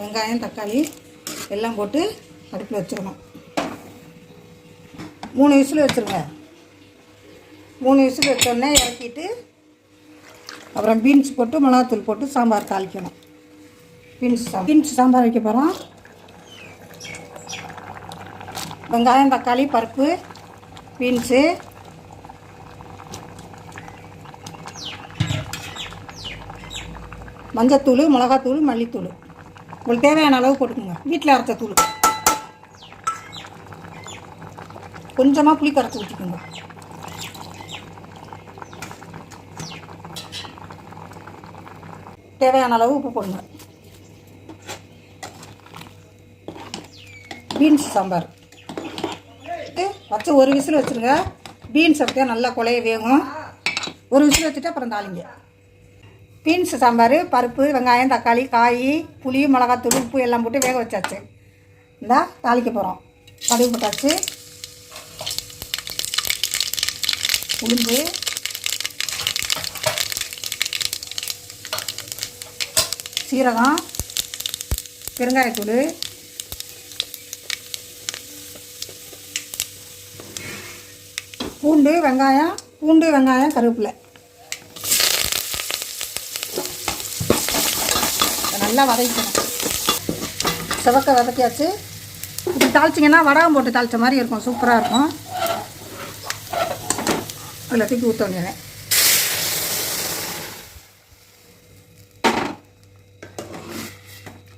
வெங்காயம் தக்காளி எல்லாம் போட்டு அடுப்பில் வச்சிடணும். 3 விசில் வச்சுருங்க. 3 விசில் வச்சோடனே இறக்கிட்டு அப்புறம் பீன்ஸ் போட்டு மிளகாத்தூள் போட்டு சாம்பார் தாளிக்கணும். பீன்ஸ் சாம்பார் வைக்க போகிறோம். வெங்காயம் தக்காளி பருப்பு பீன்ஸு மஞ்சத்தூள் மிளகாத்தூள் மல்லித்தூள் உங்களுக்கு தேவையான அளவு போட்டுக்கோங்க. வீட்டில் அரைச்ச தூள் கொஞ்சமாக புளி கரைச்சி ஊற்றிக்கோங்க. தேவையான அளவு உப்பு போடுங்க. பீன்ஸ் சாம்பார் வச்சு 1 விசில் வச்சுருங்க. பீன்ஸ் அப்படியே நல்லா குழைய வேகும். 1 விசில் வச்சுட்டு அப்புறம் தாளிங்க. பீன்ஸ் சாம்பார் பருப்பு வெங்காயம் தக்காளி காய் புளி மிளகாத்தூள் உப்பு எல்லாம் போட்டு வேக வச்சாச்சு. இந்தா தாளிக்க போகிறோம். கடுகு போட்டாச்சு. உளுந்து சீரகம் பெருங்காயத்தூள் பூண்டு வெங்காயம் கருவேப்பிலை நல்லா வதக்கணும். செவக்க வதக்கியாச்சு. இப்படி தாளிச்சிங்கன்னா வடகம் போட்டு தாளித்த மாதிரி இருக்கும். சூப்பராக இருக்கும். அதில் தூக்கி ஊற்ற வேண்டியது.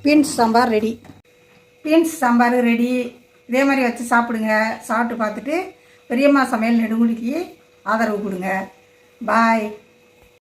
Beans sambar ready. இதே மாதிரி வச்சு சாப்பிடுங்க. சாப்பிட்டு பார்த்துட்டு பெரியம்மா சமையல் நெடுமுடிக்கு ஆதரவு கொடுங்க. பாய்.